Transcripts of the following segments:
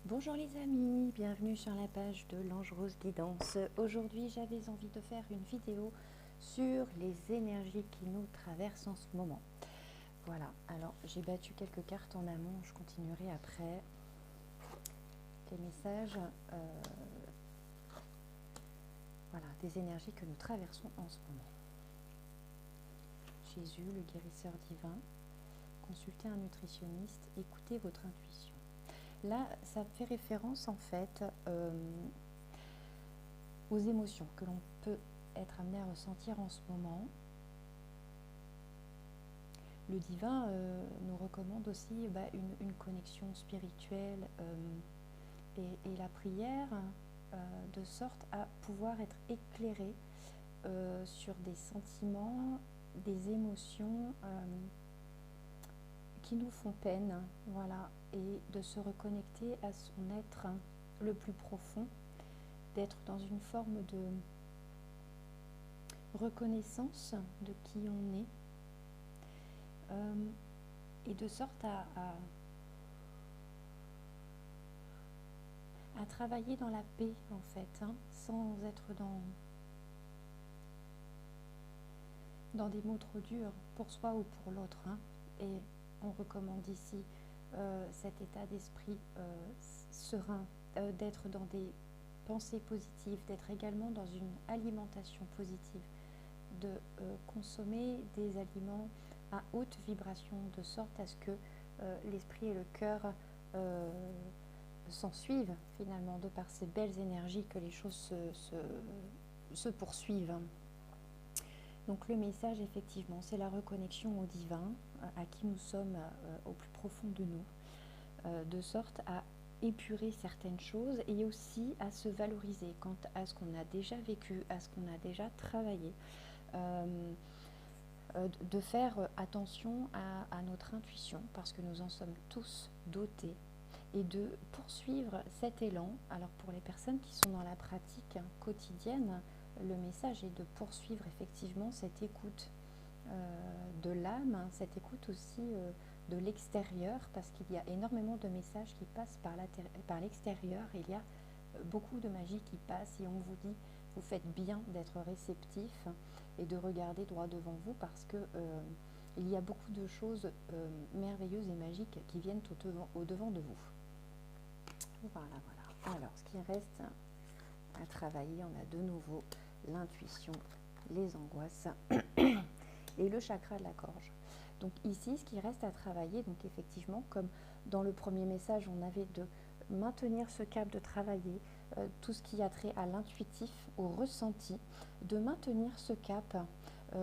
Bonjour les amis, bienvenue sur la page de l'Ange Rose Guidance. Aujourd'hui, j'avais envie de faire une vidéo sur les énergies qui nous traversent en ce moment. Voilà, alors j'ai battu quelques cartes en amont, je continuerai après les messages voilà, des énergies que nous traversons en ce moment. Jésus, le guérisseur divin, consultez un nutritionniste, écoutez votre intuition. Là, ça fait référence en fait aux émotions que l'on peut être amené à ressentir en ce moment. Le divin nous recommande aussi une connexion spirituelle et la prière de sorte à pouvoir être éclairé sur des sentiments, des émotions qui nous font peine, voilà, et de se reconnecter à son être le plus profond, d'être dans une forme de reconnaissance de qui on est, et de sorte à travailler dans la paix en fait, sans être dans des mots trop durs pour soi ou pour l'autre. Et on recommande ici cet état d'esprit serein, d'être dans des pensées positives, d'être également dans une alimentation positive, de consommer des aliments à haute vibration, de sorte à ce que l'esprit et le cœur s'en suivent finalement, de par ces belles énergies que les choses se poursuivent. Donc le message effectivement, c'est la reconnexion au divin, à qui nous sommes au plus profond de nous, de sorte à épurer certaines choses et aussi à se valoriser quant à ce qu'on a déjà vécu, à ce qu'on a déjà travaillé, de faire attention à notre intuition parce que nous en sommes tous dotés, et de poursuivre cet élan. Alors pour les personnes qui sont dans la pratique quotidienne, le message est de poursuivre effectivement cette écoute de l'âme, cette écoute aussi de l'extérieur, parce qu'il y a énormément de messages qui passent par l'extérieur. Il y a beaucoup de magie qui passe et on vous dit, vous faites bien d'être réceptif et de regarder droit devant vous parce que il y a beaucoup de choses merveilleuses et magiques qui viennent au devant de vous. Voilà, voilà. Alors, ce qui reste à travailler, on a de nouveau l'intuition, les angoisses et le chakra de la gorge. Donc ici, ce qui reste à travailler, donc effectivement, comme dans le premier message, on avait de maintenir ce cap, de travailler tout ce qui a trait à l'intuitif, au ressenti, de maintenir ce cap.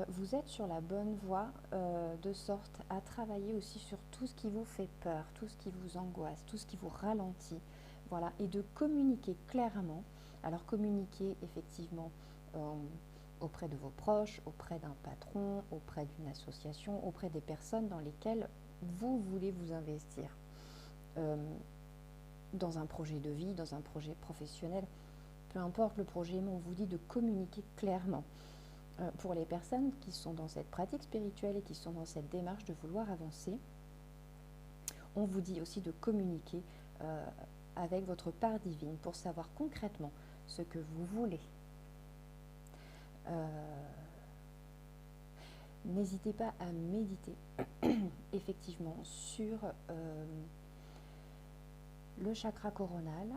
Vous êtes sur la bonne voie, de sorte à travailler aussi sur tout ce qui vous fait peur, tout ce qui vous angoisse, tout ce qui vous ralentit. Voilà, et de communiquer clairement. Alors communiquer effectivement auprès de vos proches, auprès d'un patron, auprès d'une association, auprès des personnes dans lesquelles vous voulez vous investir. Dans un projet de vie, dans un projet professionnel, peu importe le projet, mais on vous dit de communiquer clairement. Pour les personnes qui sont dans cette pratique spirituelle et qui sont dans cette démarche de vouloir avancer, on vous dit aussi de communiquer avec votre part divine pour savoir concrètement ce que vous voulez. N'hésitez pas à méditer effectivement sur le chakra coronal,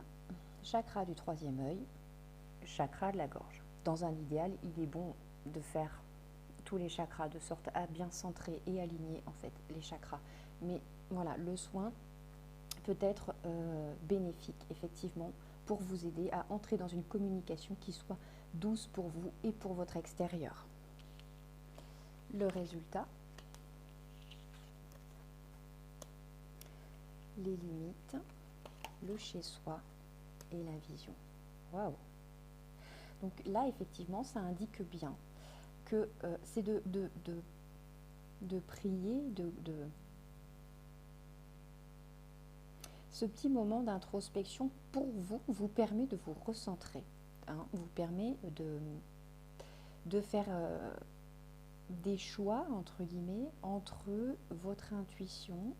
chakra du troisième œil, chakra de la gorge. Dans un idéal, il est bon de faire tous les chakras de sorte à bien centrer et aligner en fait les chakras. Mais voilà, le soin peut être bénéfique effectivement pour vous aider à entrer dans une communication qui soit douce pour vous et pour votre extérieur. Le résultat, les limites, le chez-soi et la vision. Waouh! Donc là, effectivement, ça indique bien que c'est de prier, ce petit moment d'introspection pour vous permet de vous recentrer, vous permet de faire des choix, entre guillemets, entre votre intuition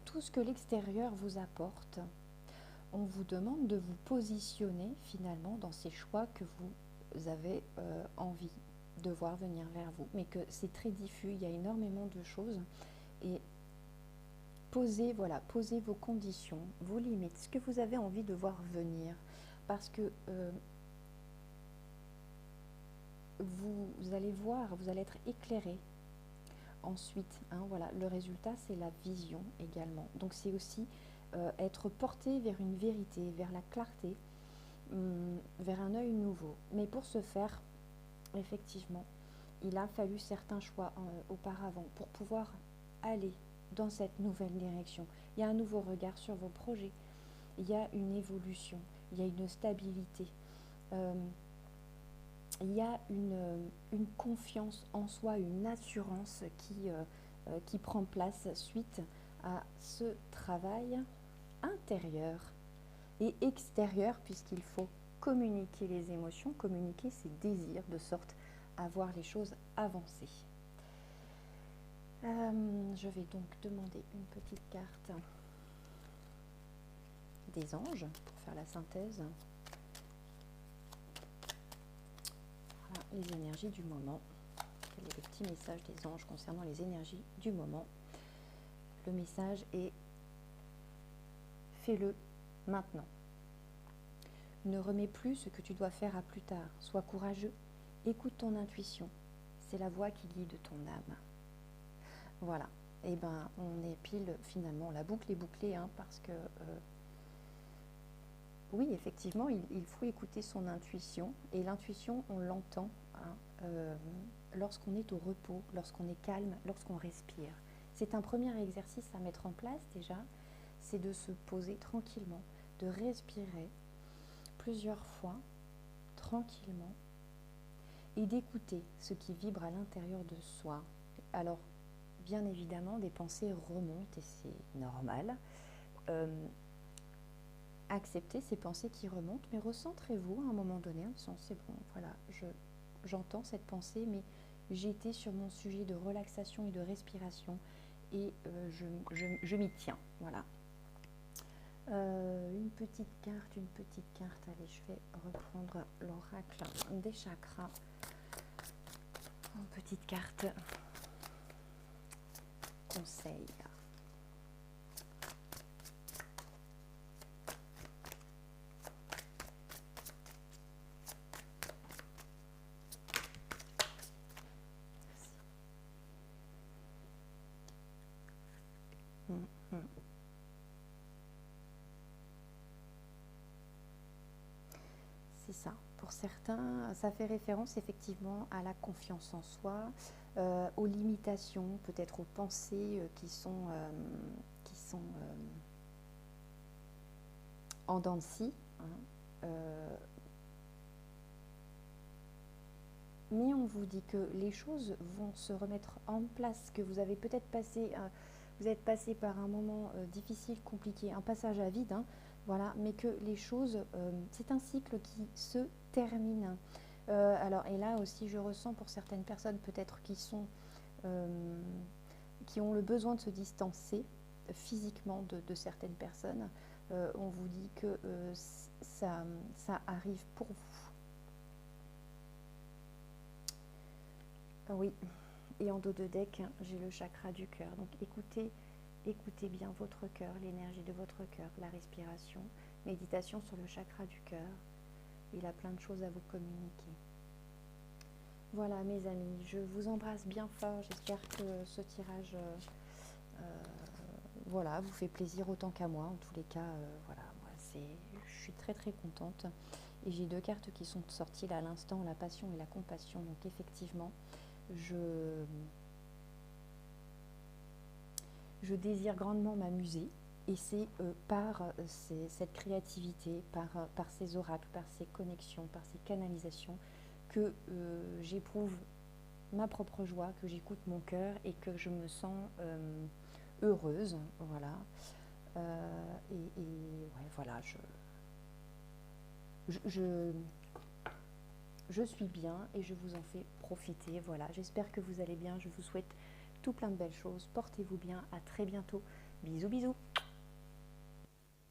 tout ce que l'extérieur vous apporte, on vous demande de vous positionner finalement dans ces choix que vous avez envie de voir venir vers vous, mais que c'est très diffus, il y a énormément de choses, et posez, voilà, posez vos conditions, vos limites, ce que vous avez envie de voir venir, parce que vous allez voir, vous allez être éclairé. Ensuite, hein, voilà, le résultat, c'est la vision également. Donc c'est aussi être porté vers une vérité, vers la clarté, vers un œil nouveau. Mais pour ce faire, effectivement, il a fallu certains choix auparavant pour pouvoir aller dans cette nouvelle direction. Il y a un nouveau regard sur vos projets, il y a une évolution, il y a une stabilité, il y a une confiance en soi, une assurance qui prend place suite à ce travail intérieur et extérieur, puisqu'il faut communiquer les émotions, communiquer ses désirs, de sorte à voir les choses avancer. Je vais donc demander une petite carte des anges pour faire la synthèse. Voilà, les énergies du moment. Quel est le petit message des anges concernant les énergies du moment? Le message est: fais-le maintenant. Ne remets plus ce que tu dois faire à plus tard. Sois courageux. Écoute ton intuition. C'est la voix qui guide ton âme. Voilà. Et ben, on est pile finalement. La boucle est bouclée, hein, parce que oui, effectivement, il faut écouter son intuition. Et l'intuition, on l'entend, hein, lorsqu'on est au repos, lorsqu'on est calme, lorsqu'on respire. C'est un premier exercice à mettre en place déjà. C'est de se poser tranquillement, de respirer plusieurs fois, tranquillement, et d'écouter ce qui vibre à l'intérieur de soi. Alors, bien évidemment, des pensées remontent et c'est normal. Acceptez ces pensées qui remontent, mais recentrez-vous à un moment donné en disant: c'est bon, voilà, j'entends cette pensée, mais j'étais sur mon sujet de relaxation et de respiration et je m'y tiens. Voilà. Une petite carte. Allez, je vais reprendre l'oracle des chakras. Une petite carte conseil. C'est ça. Pour certains, ça fait référence effectivement à la confiance en soi, aux limitations, peut-être aux pensées qui sont en dents de scie, hein. Mais on vous dit que les choses vont se remettre en place, que vous avez peut-être passé, vous êtes passé par un moment difficile, compliqué, un passage à vide, hein, voilà, mais que les choses, c'est un cycle qui se termine. Alors, et là aussi, je ressens pour certaines personnes peut-être qui ont le besoin de se distancer physiquement de certaines personnes. On vous dit que ça arrive pour vous. Oui, et en dos de deck, j'ai le chakra du cœur. Donc écoutez bien votre cœur, l'énergie de votre cœur, la respiration, méditation sur le chakra du cœur. Il a plein de choses à vous communiquer. Voilà mes amis, je vous embrasse bien fort. J'espère que ce tirage voilà, vous fait plaisir autant qu'à moi. En tous les cas, voilà, je suis très très contente. Et j'ai 2 cartes qui sont sorties là à l'instant, la passion et la compassion. Donc effectivement, je désire grandement m'amuser, et c'est par cette créativité, par ces oracles, par ces connexions, par ces canalisations que j'éprouve ma propre joie, que j'écoute mon cœur et que je me sens heureuse. Voilà. Ouais, voilà, je suis bien et je vous en fais profiter. Voilà, j'espère que vous allez bien. Je vous souhaite tout plein de belles choses. Portez-vous bien. À très bientôt. Bisous, bisous.